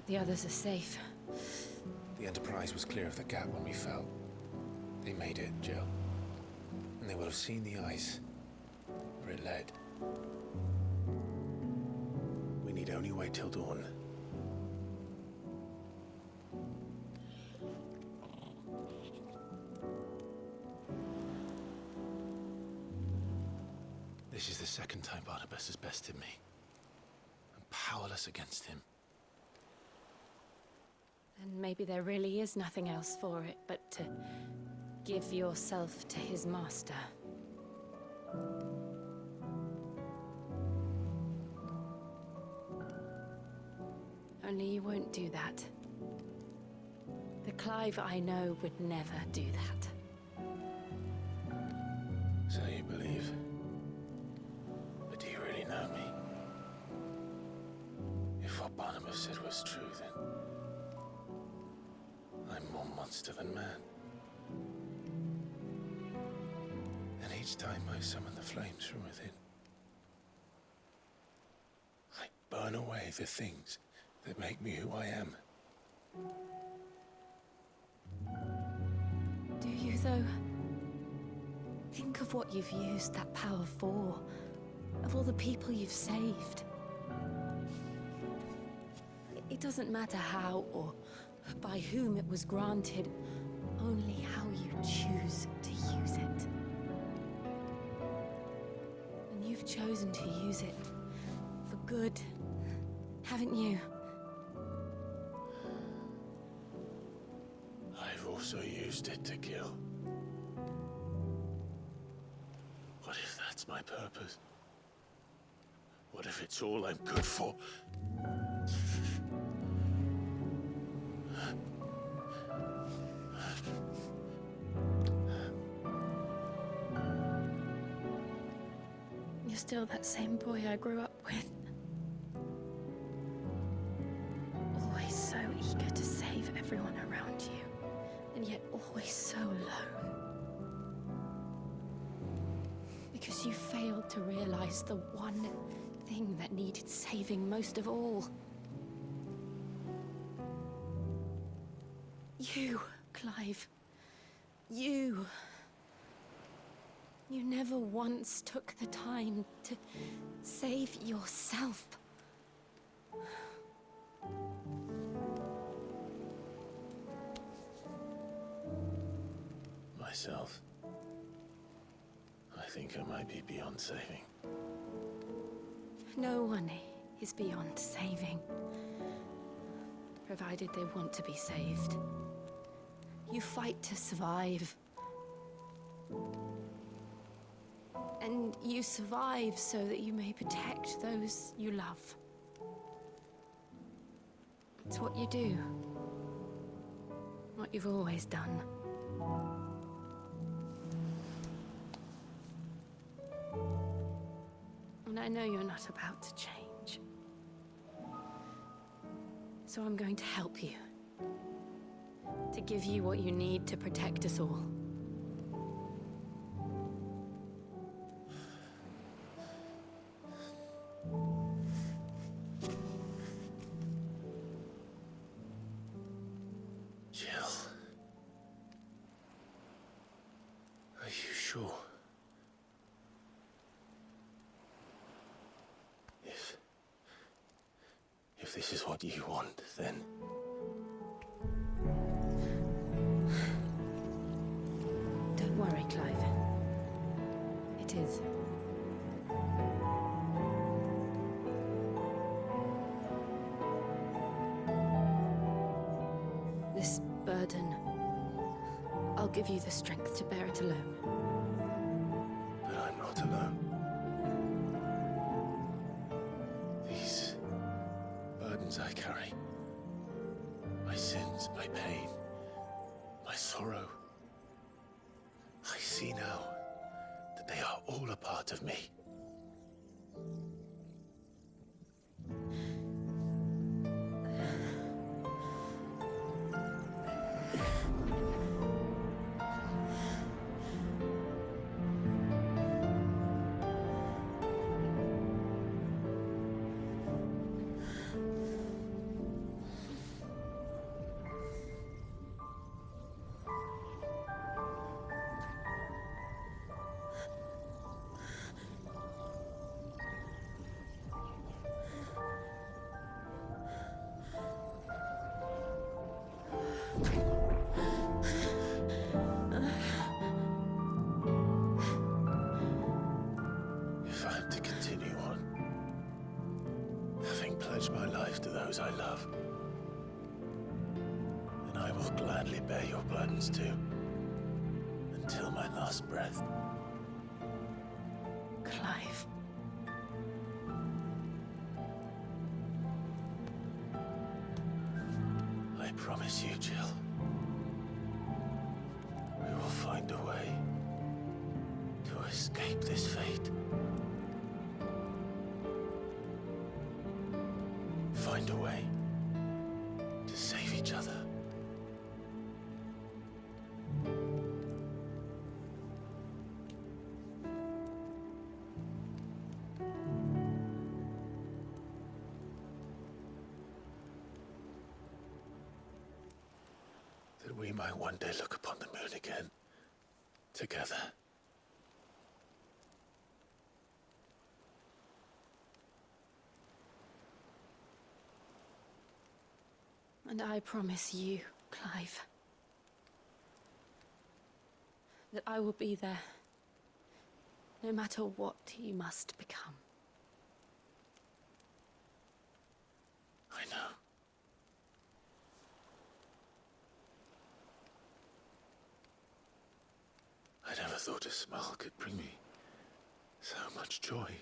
that the others are safe. The Enterprise was clear of the gap when we fell. They made it, Jill. And they will have seen the ice where it led. We need only wait till dawn. This is the second time Barnabas has bested me. I'm powerless against him. Then maybe there really is nothing else for it but to give yourself to his master. Only you won't do that. The Clive I know would never do that. So you believe? But do you really know me? If what Barnabas said was true, then I'm more monster than man. And each time I summon the flames from within, I burn away the things that make me who I am. Do you, though? Think of what you've used that power for, of all the people you've saved. It doesn't matter how or by whom it was granted, only how you choose to use it. And you've chosen to use it for good, haven't you? I've also used it to kill. What if that's my purpose? What if it's all I'm good for? You're still that same boy I grew up with. Always so eager to save everyone around you, and yet always so alone. Because you failed to realize the one thing that needed saving most of all. You, Clive. You. You never once took the time to save yourself. Myself? I think I might be beyond saving. No one is beyond saving, provided they want to be saved. You fight to survive. And you survive so that you may protect those you love. It's what you do. What you've always done. And I know you're not about to change. So I'm going to help you. To give you what you need to protect us all. Jill. Are you sure? If this is what you want, then... Don't worry, Clive. It is. This burden, I'll give you the strength to bear it alone. But I'm not alone. These burdens I carry, my sins, my pain, my sorrow, I see now that they are all a part of me. If I am to continue on, having pledged my life to those I love, then I will gladly bear your burdens too, until my last breath. Clive. I promise you, Jill, we will find a way to escape this fate. Find a way to save each other. That we might one day look upon the moon again, together. And I promise you, Clive, that I will be there, no matter what you must become. I know. I never thought a smile could bring me so much joy.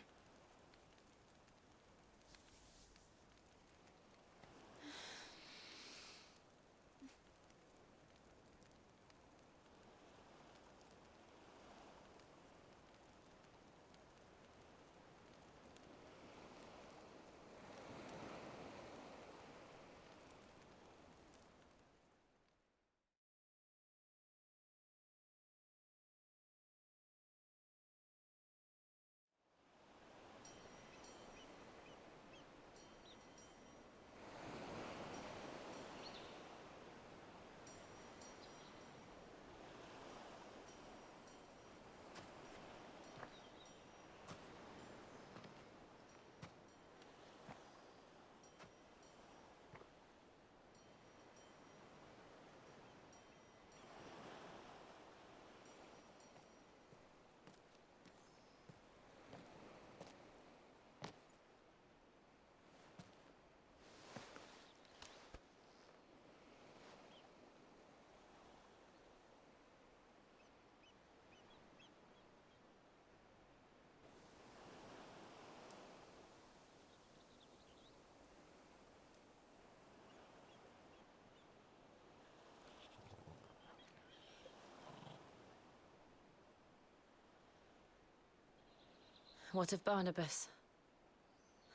What of Barnabas?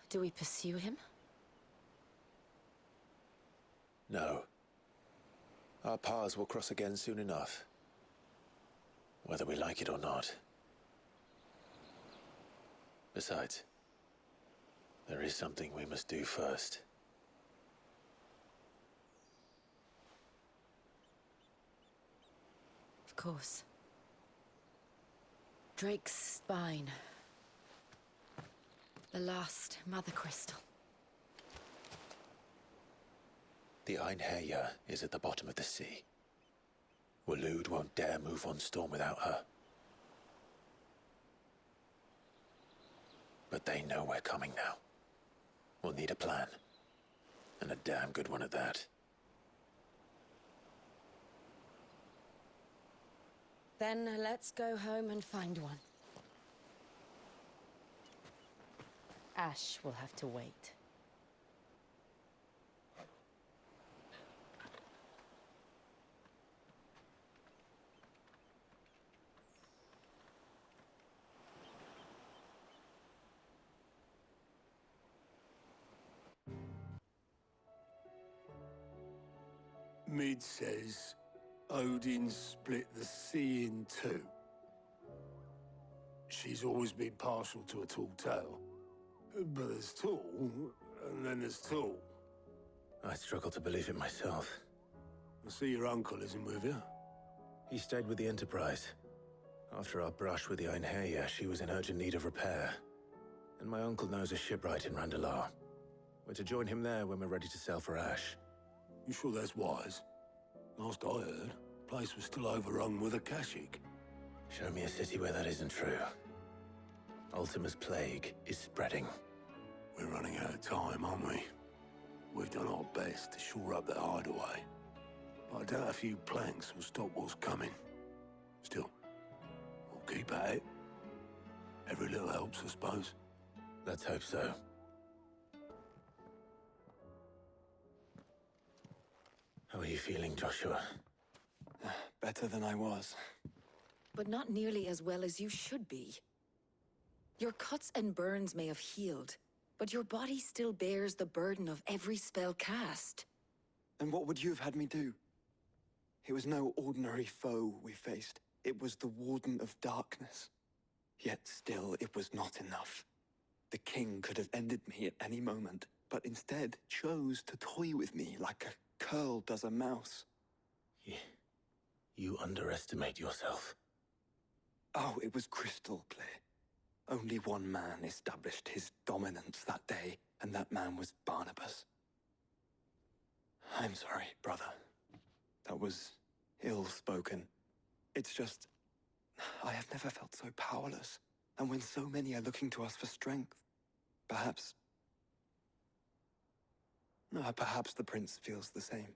Do we pursue him? No. Our paths will cross again soon enough. Whether we like it or not. Besides, there is something we must do first. Of course. Drake's spine. The last mother crystal. The Einherja is at the bottom of the sea. Waloed won't dare move on storm without her. But they know we're coming now. We'll need a plan. And a damn good one at that. Then let's go home and find one. Ash will have to wait. Mid says Odin split the sea in two. She's always been partial to a tall tale. But there's tall, and then there's tall. I struggle to believe it myself. I see your uncle isn't with you. He stayed with the Enterprise. After our brush with the Einherja, she was in urgent need of repair. And my uncle knows a shipwright in Randalar. We're to join him there when we're ready to sail for Ash. You sure that's wise? Last I heard, the place was still overrun with Akashic. Show me a city where that isn't true. Ultima's plague is spreading. We're running out of time, aren't we? We've done our best to shore up the hideaway. But I doubt a few planks will stop what's coming. Still, we'll keep at it. Every little helps, I suppose. Let's hope so. How are you feeling, Joshua? Better than I was. But not nearly as well as you should be. Your cuts and burns may have healed, but your body still bears the burden of every spell cast. And what would you have had me do? It was no ordinary foe we faced. It was the Warden of Darkness. Yet still, it was not enough. The king could have ended me at any moment, but instead chose to toy with me like a curl does a mouse. You underestimate yourself. Oh, it was crystal clear. Only one man established his dominance that day, and that man was Barnabas. I'm sorry, brother. That was ill-spoken. It's just, I have never felt so powerless. And when so many are looking to us for strength, perhaps the prince feels the same.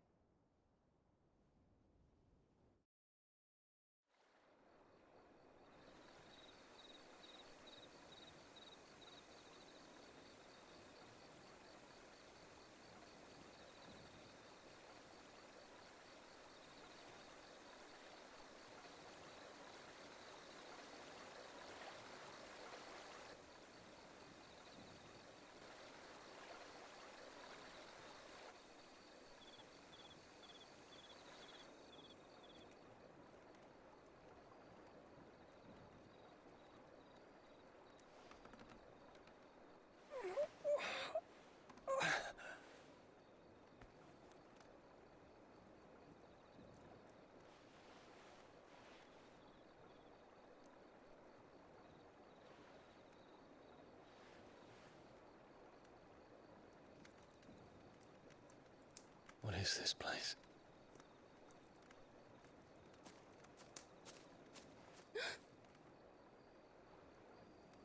What is this place?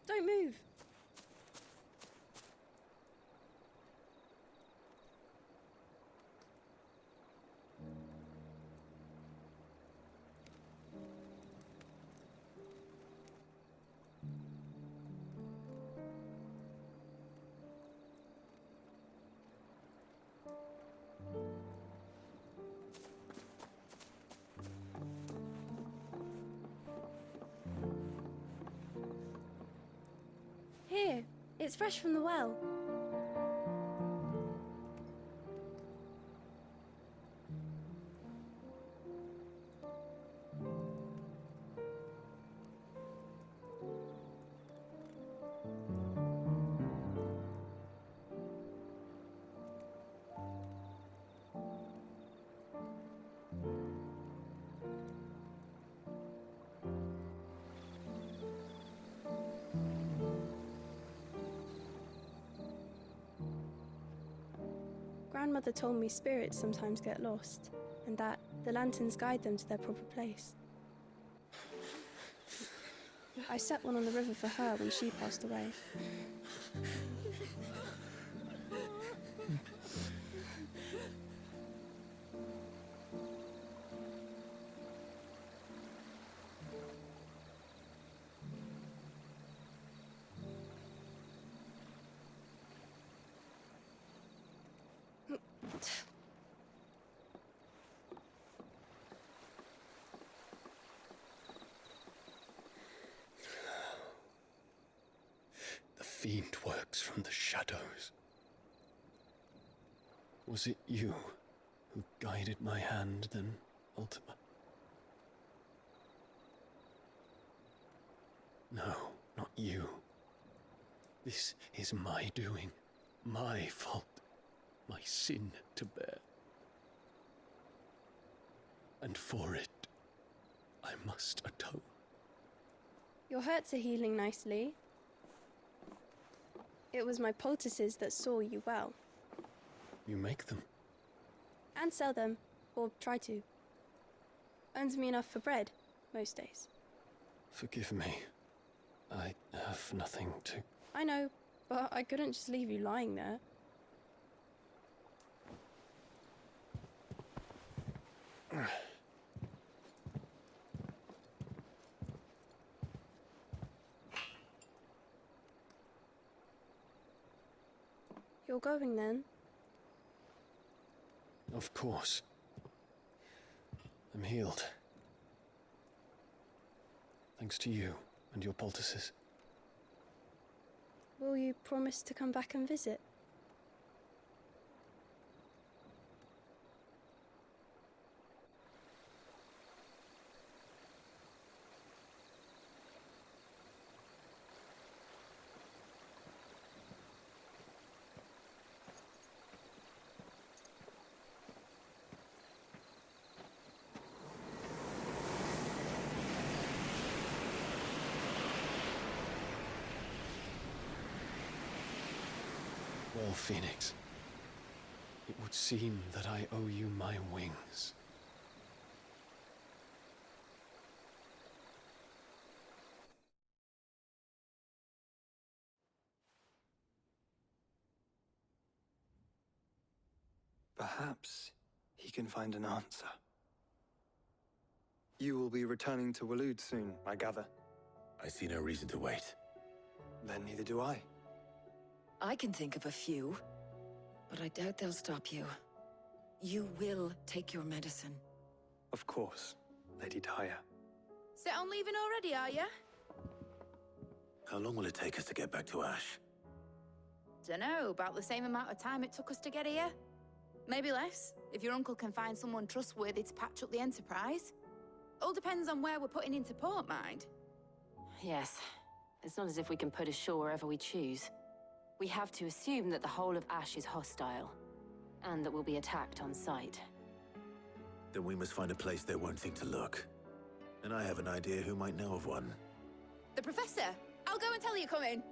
Don't move. Here, it's fresh from the well. Grandmother told me spirits sometimes get lost, and that the lanterns guide them to their proper place. I set one on the river for her when she passed away. The fiend works from the shadows. Was it you who guided my hand then, Ultima? No, not you. This is my doing, my fault, my sin to bear. And for it, I must atone. Your hurts are healing nicely. It was my poultices that saw you well. You make them? And sell them, or try to. Earns me enough for bread, most days. Forgive me. I have nothing to... I know, but I couldn't just leave you lying there. You're going then? Of course. I'm healed. Thanks to you and your poultices. Will you promise to come back and visit? Well, Phoenix, it would seem that I owe you my wings. Perhaps he can find an answer. You will be returning to Waloed soon, I gather. I see no reason to wait. Then neither do I. I can think of a few, but I doubt they'll stop you. You will take your medicine. Of course, Lady Daya. Set on leaving already, are you? How long will it take us to get back to Ash? Dunno, about the same amount of time it took us to get here. Maybe less, if your uncle can find someone trustworthy to patch up the Enterprise. All depends on where we're putting into port, mind. Yes. It's not as if we can put ashore wherever we choose. We have to assume that the whole of Ash is hostile, and that we'll be attacked on sight. Then we must find a place they won't think to look. And I have an idea who might know of one. The Professor! I'll go and tell you coming!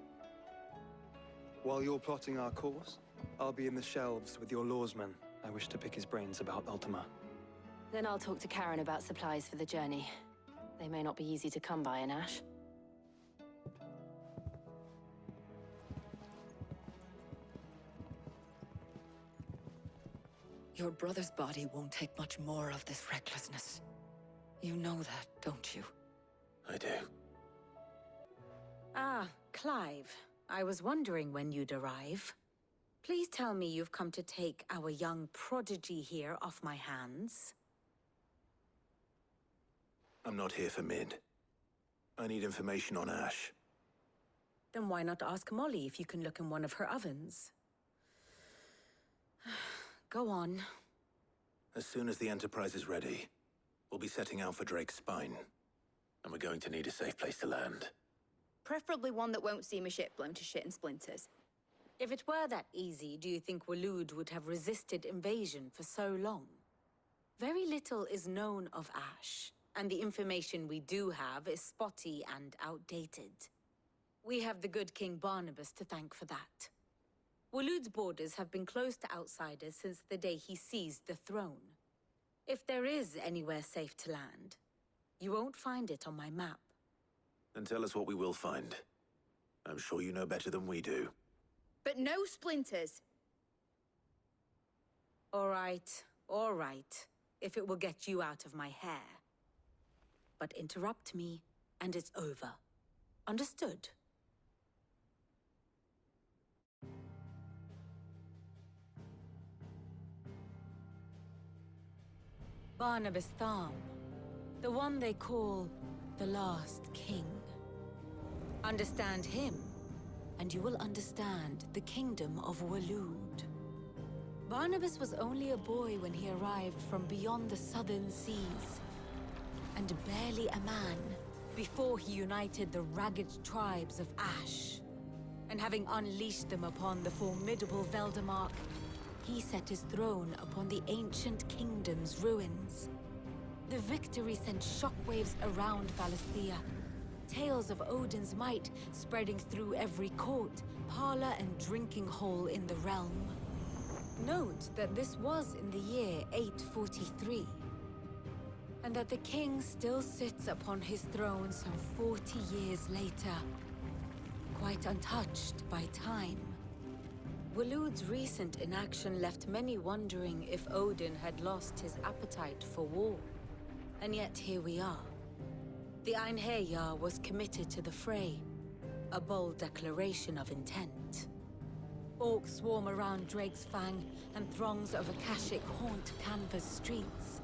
While you're plotting our course, I'll be in the shelves with your lawsman. I wish to pick his brains about Ultima. Then I'll talk to Karen about supplies for the journey. They may not be easy to come by in Ash. Your brother's body won't take much more of this recklessness. You know that, don't you? I do. Ah, Clive. I was wondering when you'd arrive. Please tell me you've come to take our young prodigy here off my hands. I'm not here for Mid. I need information on Ash. Then why not ask Molly if you can look in one of her ovens? Go on. As soon as the Enterprise is ready, we'll be setting out for Drake's Spine. And we're going to need a safe place to land. Preferably one that won't see my ship blown to shit and splinters. If it were that easy, do you think Waloed would have resisted invasion for so long? Very little is known of Ash, and the information we do have is spotty and outdated. We have the good King Barnabas to thank for that. Waloed's borders have been closed to outsiders since the day he seized the throne. If there is anywhere safe to land, you won't find it on my map. Then tell us what we will find. I'm sure you know better than we do. But no splinters! All right, if it will get you out of my hair. But interrupt me, and it's over. Understood? Barnabas Tham, the one they call the last king. Understand him, and you will understand the kingdom of Waloed. Barnabas was only a boy when he arrived from beyond the southern seas, and barely a man before he united the ragged tribes of Ash. And having unleashed them upon the formidable Veldamark, he set his throne upon the ancient kingdom's ruins. The victory sent shockwaves around Valisthea, tales of Odin's might spreading through every court, parlor, and drinking hole in the realm. Note that this was in the year 843. and that the king still sits upon his throne some 40 years later, quite untouched by time. Waloed's recent inaction left many wondering if Odin had lost his appetite for war. And yet here we are. The Einherjar was committed to the fray, a bold declaration of intent. Orcs swarm around Drakesfang, and throngs of Akashic haunt Canva's streets.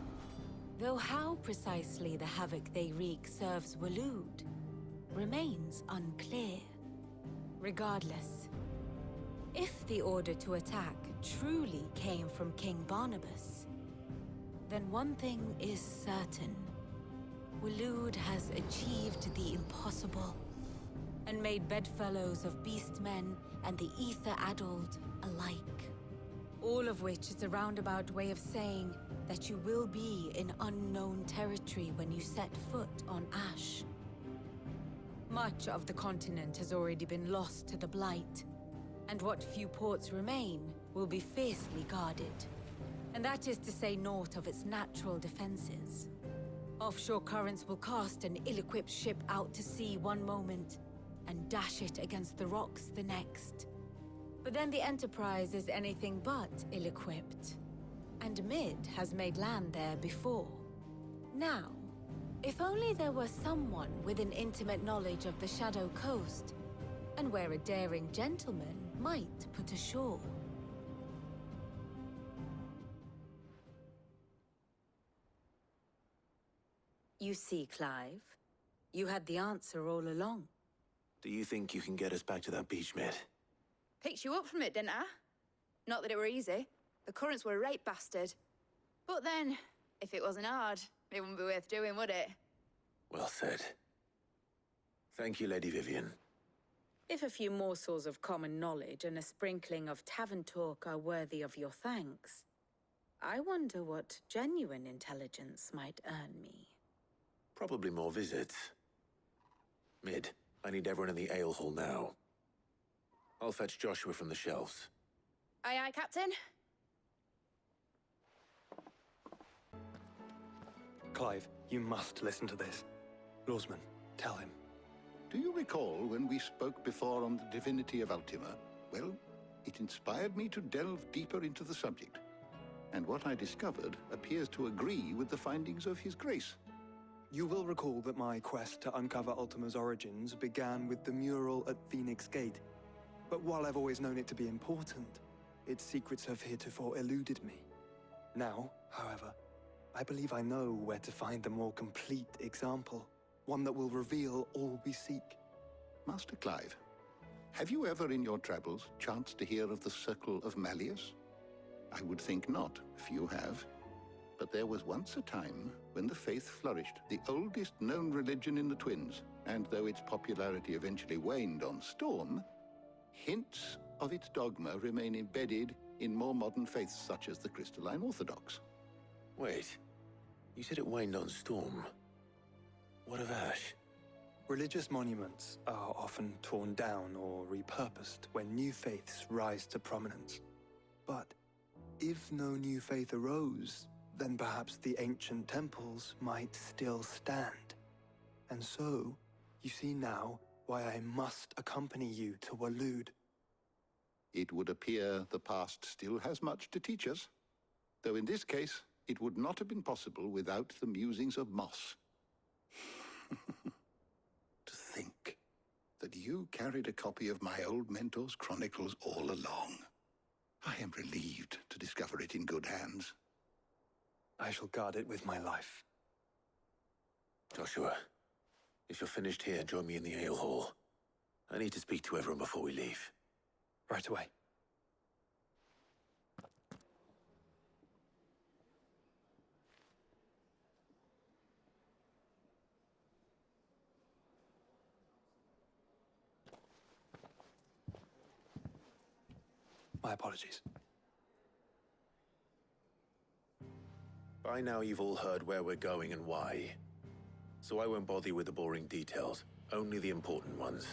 Though how precisely the havoc they wreak serves Waloed remains unclear. Regardless, if the order to attack truly came from King Barnabas, then one thing is certain. Waloed has achieved the impossible, and made bedfellows of beastmen and the ether-addled alike. All of which is a roundabout way of saying that you will be in unknown territory when you set foot on Ash. Much of the continent has already been lost to the Blight, and what few ports remain will be fiercely guarded. And that is to say naught of its natural defenses. Offshore currents will cast an ill-equipped ship out to sea one moment, and dash it against the rocks the next. But then the Enterprise is anything but ill-equipped. And Mid has made land there before. Now, if only there were someone with an intimate knowledge of the Shadow Coast, and where a daring gentleman might put ashore. You see, Clive, you had the answer all along. Do you think you can get us back to that beach, Mid? Picked you up from it, didn't I? Not that it were easy. The currents were a right bastard. But then, if it wasn't hard, it wouldn't be worth doing, would it? Well said. Thank you, Lady Vivian. If a few morsels of common knowledge and a sprinkling of tavern talk are worthy of your thanks, I wonder what genuine intelligence might earn me. Probably more visits. Mid, I need everyone in the ale hall now. I'll fetch Joshua from the shelves. Aye, aye, Captain. Clive, you must listen to this. Lawsman, tell him. Do you recall when we spoke before on the divinity of Ultima? Well, it inspired me to delve deeper into the subject. And what I discovered appears to agree with the findings of His Grace. You will recall that my quest to uncover Ultima's origins began with the mural at Phoenix Gate. But while I've always known it to be important, its secrets have heretofore eluded me. Now, however, I believe I know where to find the more complete example. One that will reveal all we seek. Master Clive, have you ever in your travels chanced to hear of the Circle of Malleus? I would think not, if you have. But there was once a time when the faith flourished, the oldest known religion in the Twins, and though its popularity eventually waned on Storm, hints of its dogma remain embedded in more modern faiths such as the Crystalline Orthodox. Wait, you said it waned on Storm. What of Ash? Religious monuments are often torn down or repurposed when new faiths rise to prominence. But if no new faith arose, then perhaps the ancient temples might still stand. And so, you see now why I must accompany you to Waloed. It would appear the past still has much to teach us, though in this case, it would not have been possible without the musings of Moss. To think that you carried a copy of my old mentor's chronicles all along. I am relieved to discover it in good hands. I shall guard it with my life. Joshua, if you're finished here, join me in the ale hall. I need to speak to everyone before we leave. Right away. My apologies. By now you've all heard where we're going and why. So I won't bother you with the boring details, only the important ones.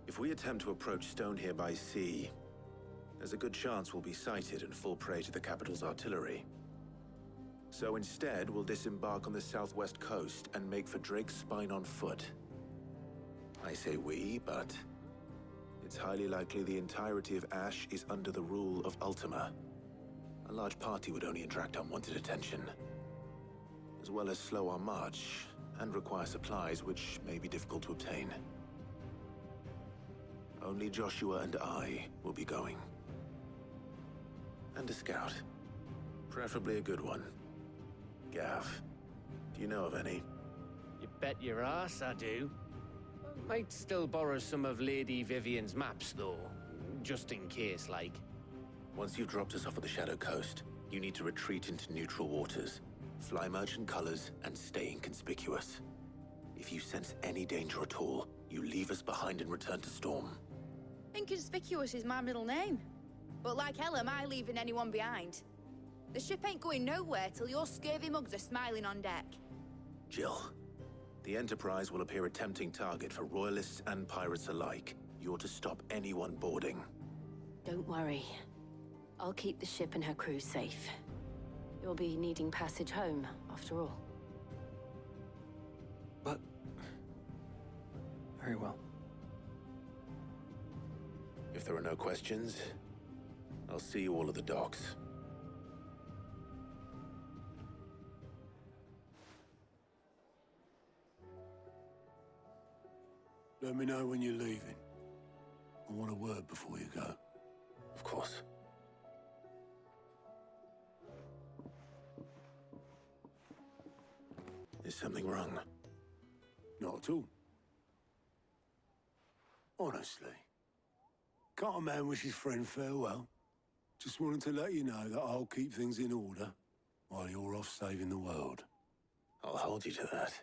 If we attempt to approach Stone here by sea, there's a good chance we'll be sighted and fall prey to the capital's artillery. So instead, we'll disembark on the southwest coast and make for Drake's Spine on foot. I say we, but it's highly likely the entirety of Ash is under the rule of Ultima. A large party would only attract unwanted attention, as well as slow our march and require supplies which may be difficult to obtain. Only Joshua and I will be going. And a scout. Preferably a good one. Gav, do you know of any? You bet your ass I do. Might still borrow some of Lady Vivian's maps, though. Just in case, like. Once you've dropped us off at the Shadow Coast, you need to retreat into neutral waters, fly merchant colors, and stay inconspicuous. If you sense any danger at all, you leave us behind and return to Storm. Inconspicuous is my middle name. But like hell am I leaving anyone behind. The ship ain't going nowhere till your scurvy mugs are smiling on deck. Jill, the Enterprise will appear a tempting target for royalists and pirates alike. You're to stop anyone boarding. Don't worry. I'll keep the ship and her crew safe. You'll be needing passage home, after all. But... very well. If there are no questions, I'll see you all at the docks. Let me know when you're leaving. I want a word before you go. Of course. Is something wrong? Not at all. Honestly. Can't a man wish his friend farewell? Just wanted to let you know that I'll keep things in order while you're off saving the world. I'll hold you to that.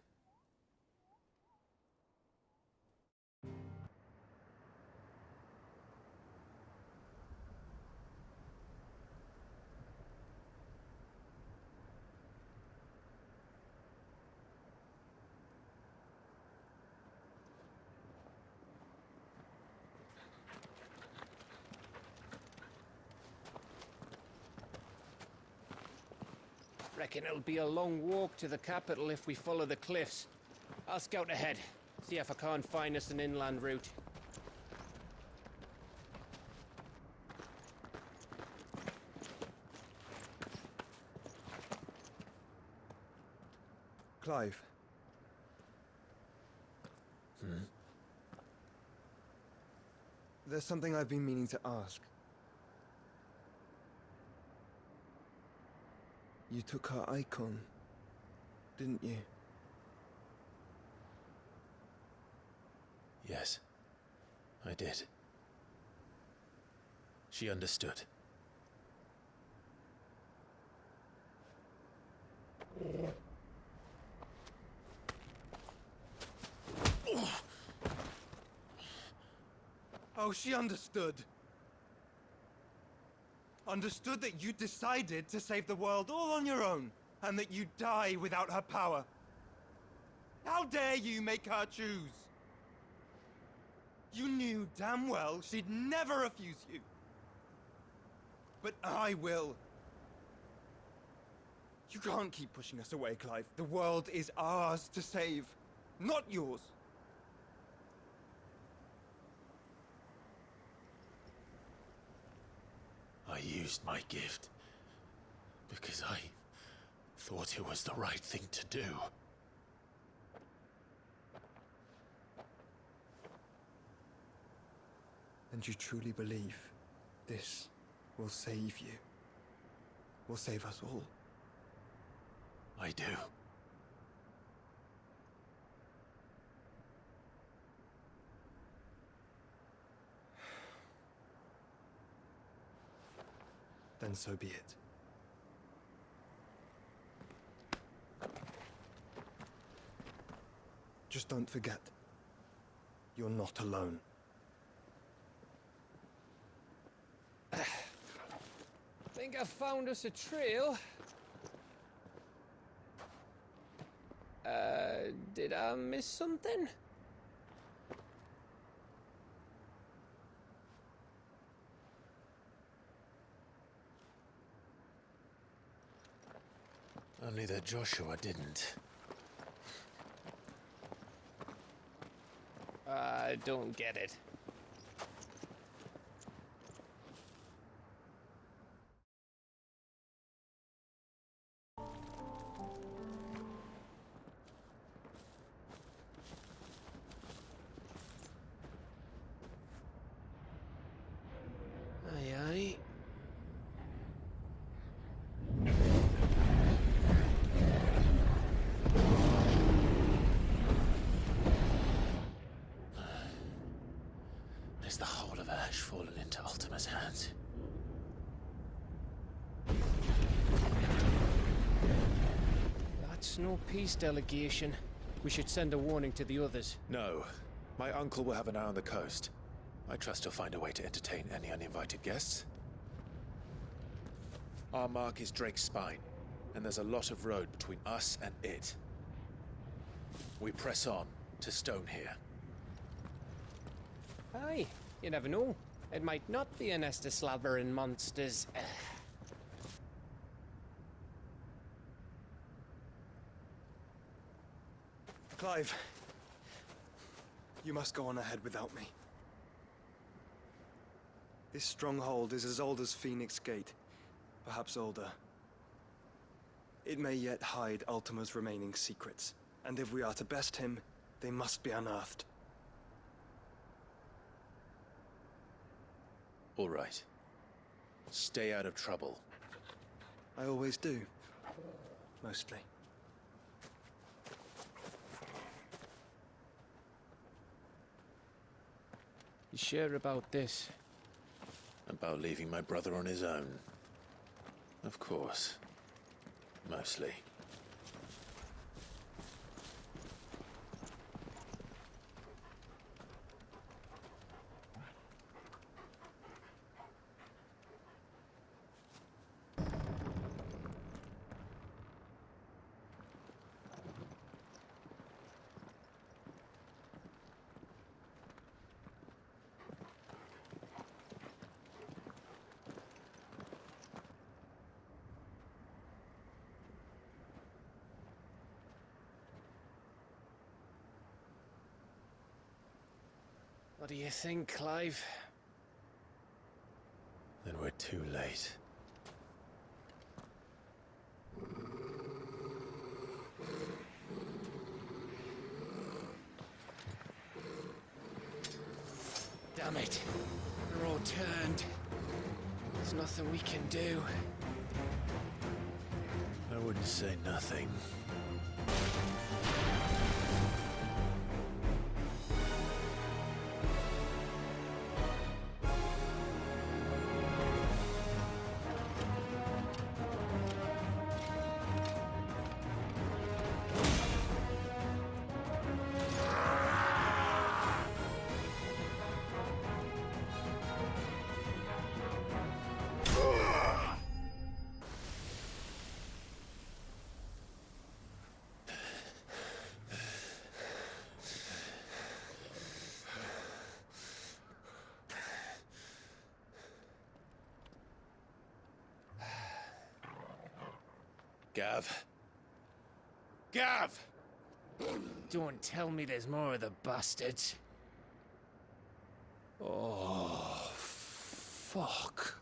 Reckon it'll be a long walk to the capital if we follow the cliffs. I'll scout ahead, see if I can't find us an inland route. Clive. There's something I've been meaning to ask. You took her icon, didn't you? Yes, I did. She understood. Oh, she understood. Understood that you decided to save the world all on your own, and that you'd die without her power. How dare you make her choose? You knew damn well she'd never refuse you. But I will. You can't keep pushing us away, Clive. The world is ours to save, not yours. I used my gift because I thought it was the right thing to do. And you truly believe this will save you? Will save us all? I do. Then so be it. Just don't forget, you're not alone. Think I found us a trail. Did I miss something? Only that Joshua didn't. I don't get it. Aye, aye. Is the whole of Ash fallen into Ultima's hands? That's no peace delegation. We should send a warning to the others. No. My uncle will have an eye on the coast. I trust he'll find a way to entertain any uninvited guests. Our mark is Drake's Spine, and there's a lot of road between us and it. We press on to Stone here. Aye, you never know. It might not be a nest of slavering monsters. Clive, you must go on ahead without me. This stronghold is as old as Phoenix Gate, perhaps older. It may yet hide Ultima's remaining secrets, and if we are to best him, they must be unearthed. All right. Stay out of trouble. I always do. Mostly. You sure about this? About leaving my brother on his own. Of course. Mostly. What do you think, Clive? Then we're too late. Damn it. We're all turned. There's nothing we can do. I wouldn't say nothing. Gav. Gav! Don't tell me there's more of the bastards. Oh, fuck.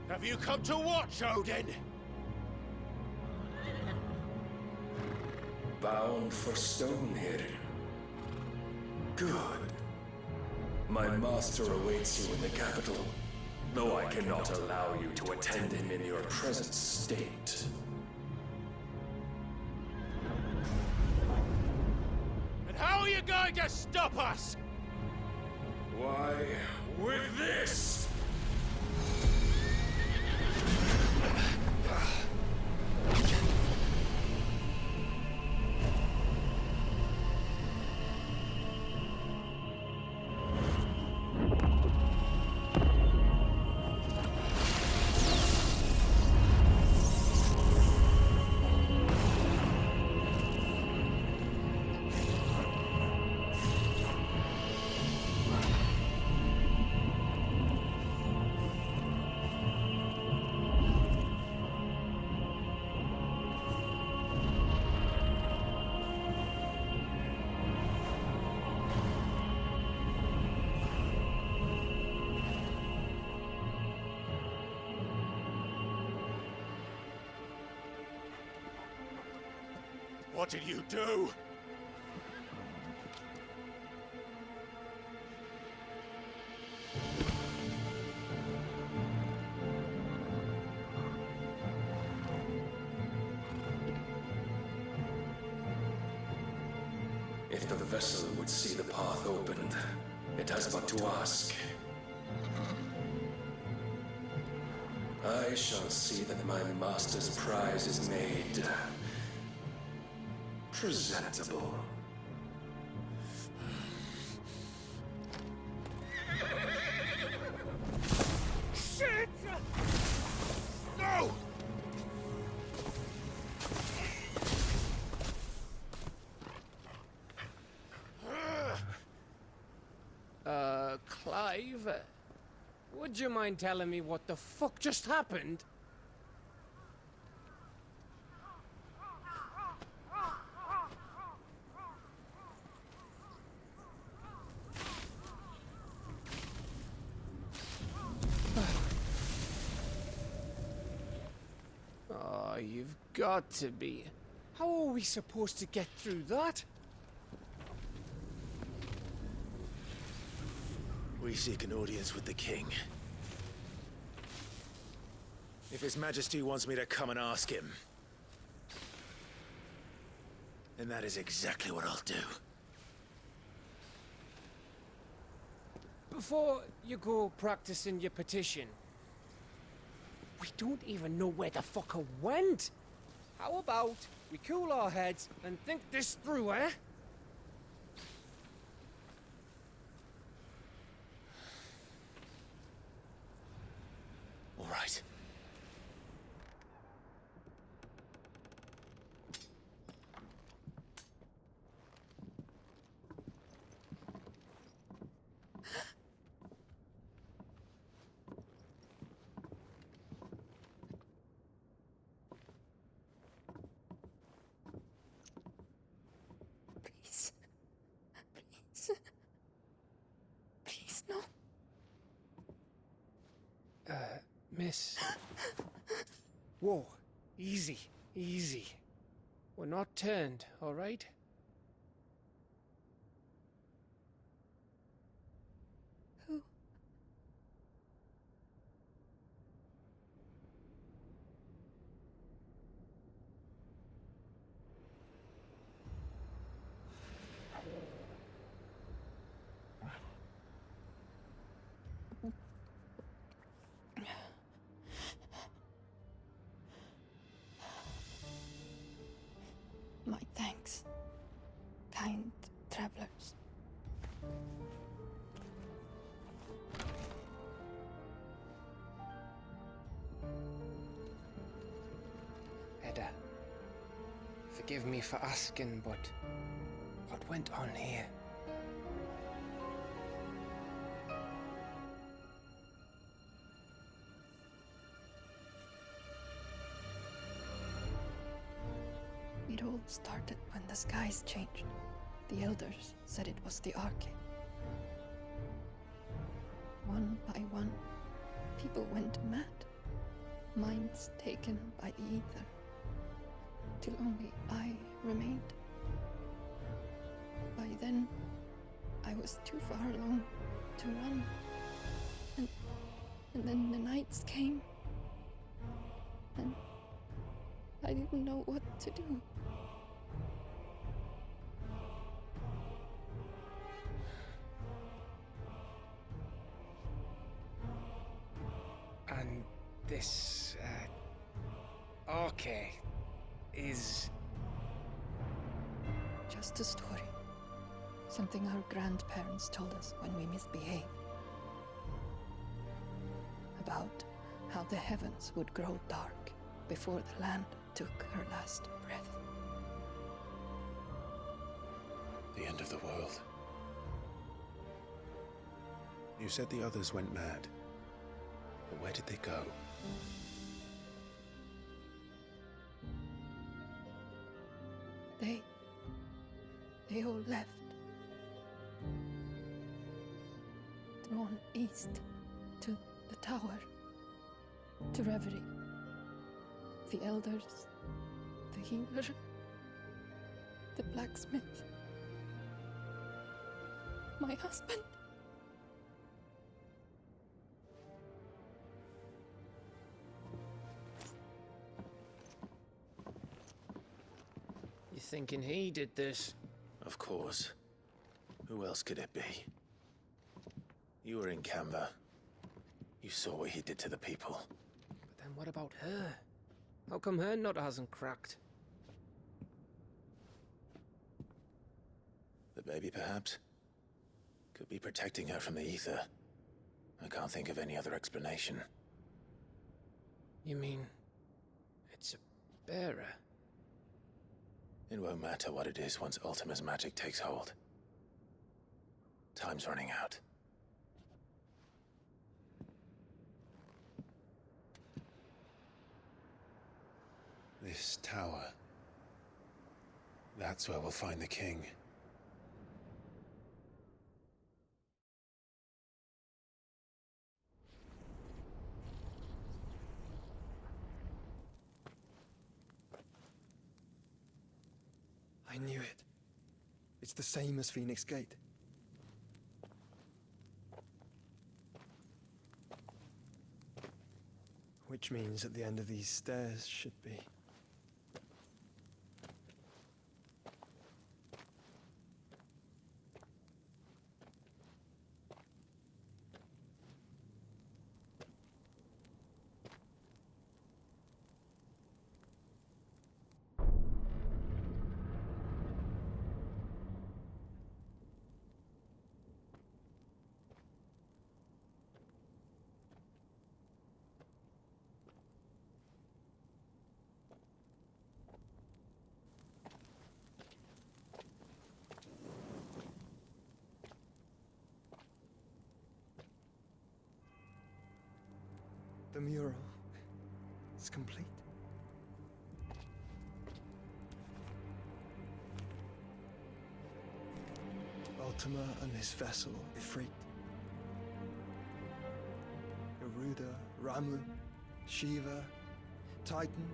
Have you come to watch, Odin? Bound for Stone here. Good. My master awaits you in the capital, though I cannot allow you to attend him in your present state. And how are you going to stop us? Why, with this! What did you do? If the vessel would see the path opened, it has but to ask. I shall see that my master's prize is made presentable. Shit! No! Clive, would you mind telling me what the fuck just happened? Oh, you've got to be. How are we supposed to get through that? We seek an audience with the king. If His Majesty wants me to come and ask him, then that is exactly what I'll do. Before you go practicing your petition, we don't even know where the fucker went. How about we cool our heads and think this through, eh? All right. Please. Please. Please, no. Miss. Whoa. Easy. Easy. We're not turned, all right? Who? My thanks, kind travelers. Edda, forgive me for asking, but what went on here? It all started when the skies changed. The elders said it was the Arcade. One by one, people went mad. Minds taken by the ether. Till only I remained. By then, I was too far along to run. And then the nights came. And I didn't know what to do. And this, Arcade is... Just a story. Something our grandparents told us when we misbehaved. About how the heavens would grow dark before the land took her last breath. The end of the world. You said the others went mad. But where did they go? They all left. Drawn east to the tower, to reverie. The elders, the healer, The blacksmith. My husband. You thinking he did this? Of course. Who else could it be? You were in Canva. You saw what he did to the people. But then what about her? How come her nut hasn't cracked? The baby, perhaps? Could be protecting her from the ether. I can't think of any other explanation. You mean... it's a bearer? It won't matter what it is once Ultima's magic takes hold. Time's running out. This tower. That's where we'll find the king. I knew it. It's the same as Phoenix Gate. Which means at the end of these stairs should be... The mural is complete. Ultima and his vessel, Ifrit. Garuda, Ramu, Shiva, Titan,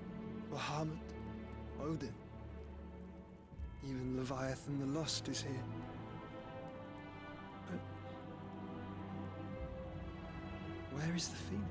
Bahamut, Odin. Even Leviathan the Lost is here. But where is the Phoenix?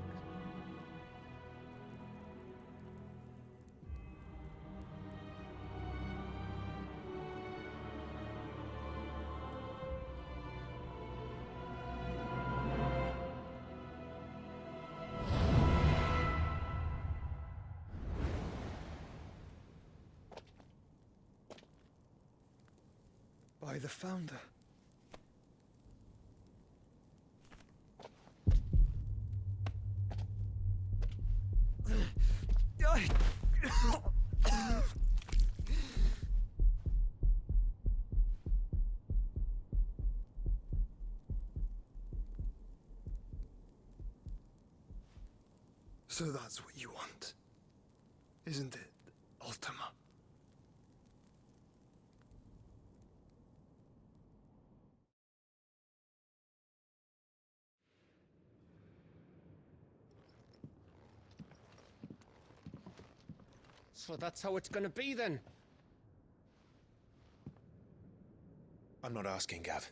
By the founder. So that's what you want, isn't it, Ultima? So that's how it's gonna be then? I'm not asking, Gav.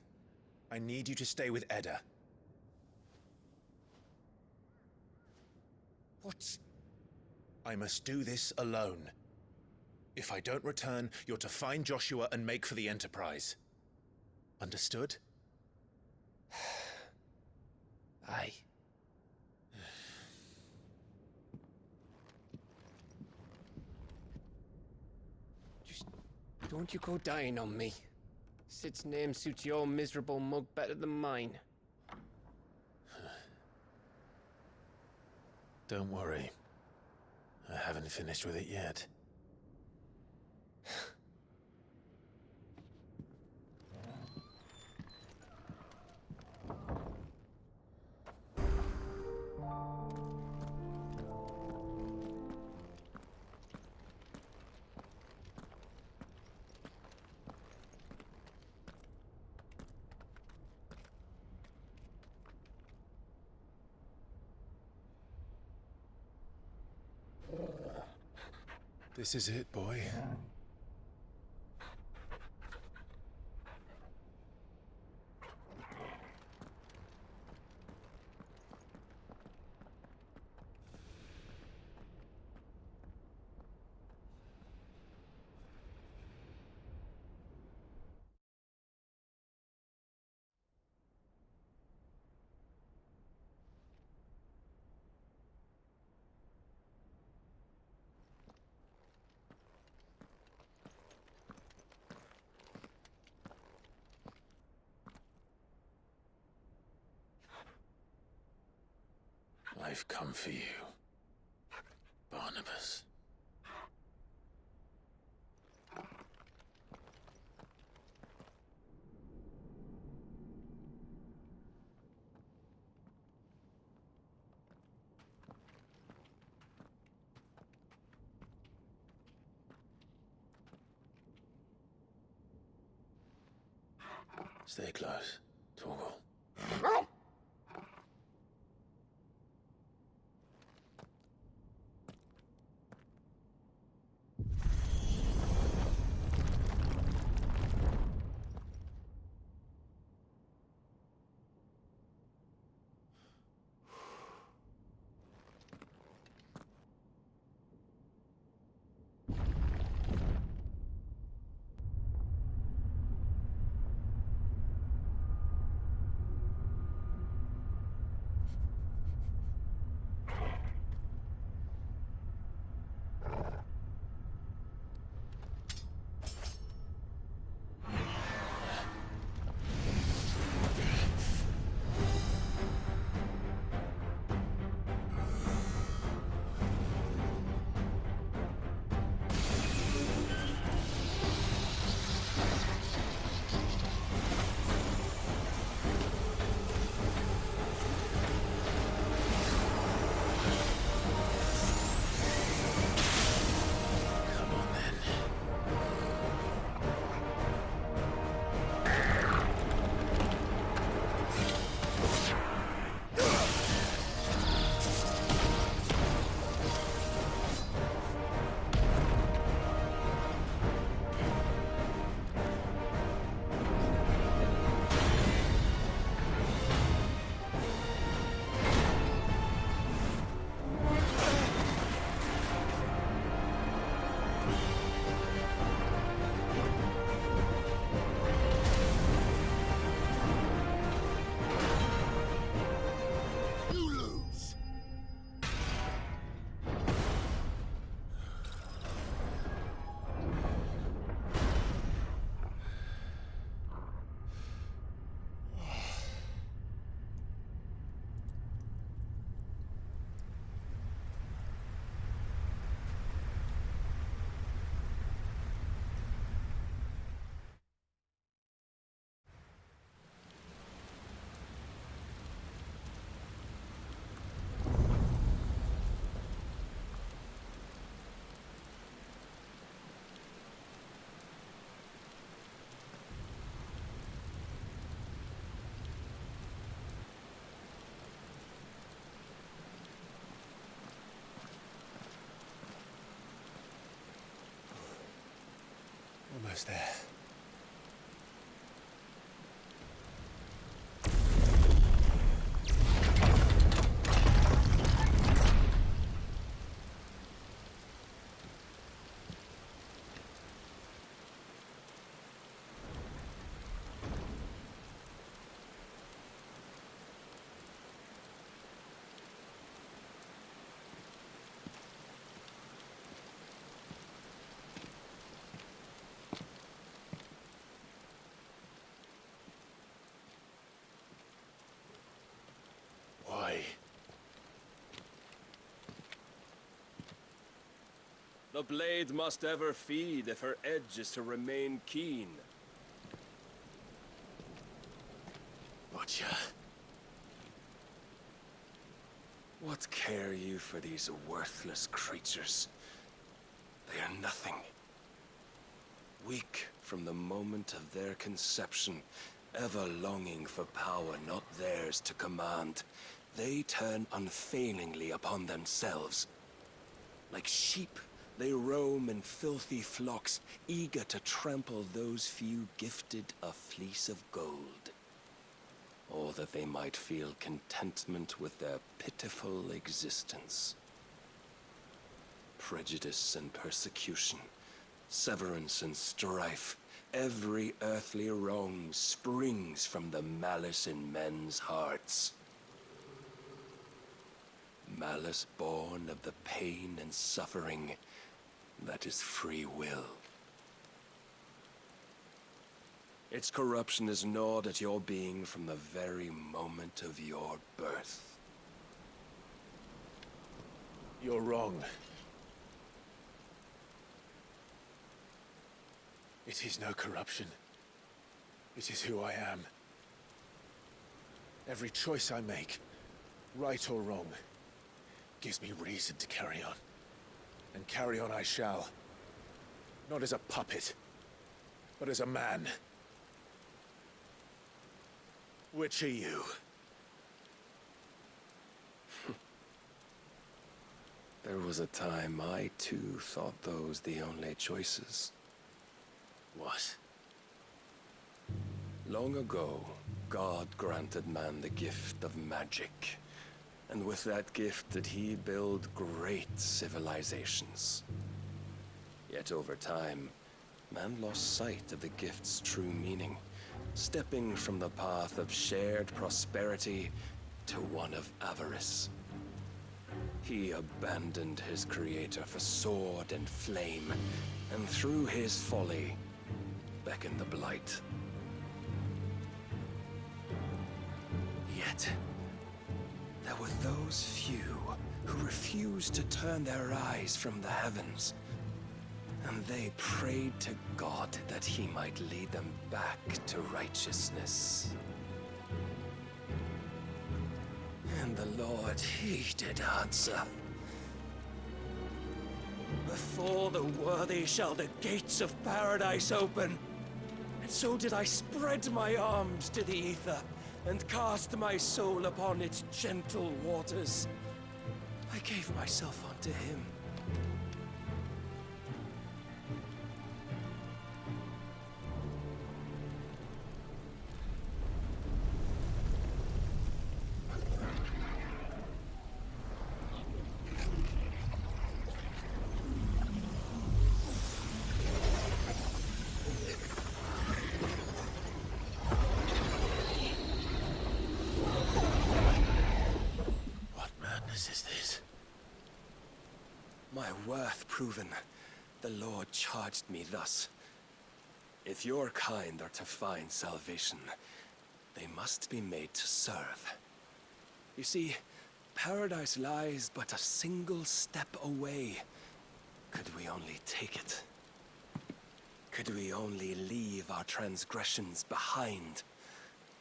I need you to stay with Edda. What? I must do this alone. If I don't return, you're to find Joshua and make for the Enterprise. Understood? Aye. Just don't you go dying on me. Sid's name suits your miserable mug better than mine. Don't worry. I haven't finished with it yet. This is it, boy. I've come for you, Barnabas. Stay close, Torgal. Almost there. The blade must ever feed if her edge is to remain keen. Butcher. What care you for these worthless creatures? They are nothing. Weak from the moment of their conception, ever longing for power not theirs to command, they turn unfailingly upon themselves. Like sheep, they roam in filthy flocks, eager to trample those few gifted a fleece of gold. Or that they might feel contentment with their pitiful existence. Prejudice and persecution, severance and strife, every earthly wrong springs from the malice in men's hearts. Malice born of the pain and suffering that is free will. Its corruption is gnawed at your being from the very moment of your birth. You're wrong. It is no corruption. It is who I am. Every choice I make, right or wrong, gives me reason to carry on. And carry on I shall. Not as a puppet, but as a man. Which are you? There was a time I too thought those the only choices. What? Long ago, God granted man the gift of magic. And with that gift did he build great civilizations. Yet over time, man lost sight of the gift's true meaning, stepping from the path of shared prosperity to one of avarice. He abandoned his creator for sword and flame, and through his folly, beckoned the blight. Yet, there were those few who refused to turn their eyes from the heavens, and they prayed to God that he might lead them back to righteousness. And the Lord, he did answer. Before the worthy shall the gates of paradise open. And so did I spread my arms to the ether, and cast my soul upon its gentle waters. I gave myself unto him. Is this? My worth proven, the Lord charged me thus. If your kind are to find salvation, they must be made to serve. You see, paradise lies but a single step away. Could we only take it? Could we only leave our transgressions behind?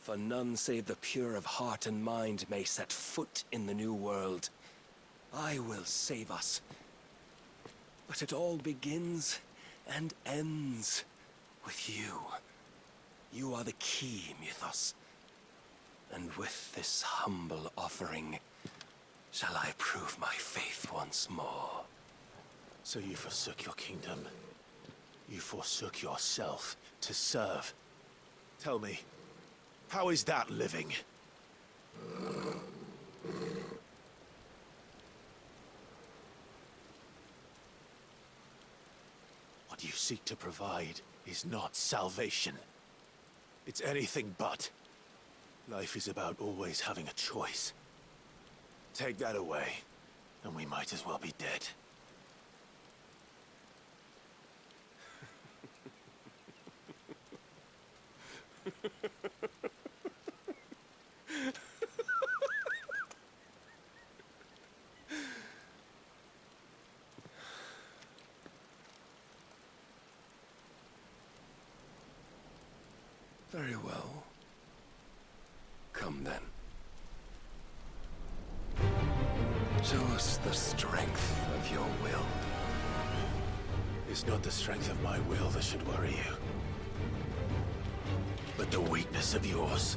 For none save the pure of heart and mind may set foot in the new world. I will save us. But it all begins and ends with you. You are the key, Mythos. And with this humble offering, shall I prove my faith once more. So you forsook your kingdom. You forsook yourself to serve. Tell me, how is that living? What you seek to provide is not salvation. It's anything but. Life is about always having a choice. Take that away, and we might as well be dead. Very well. Come then. Show us the strength of your will. It's not the strength of my will that should worry you, but the weakness of yours.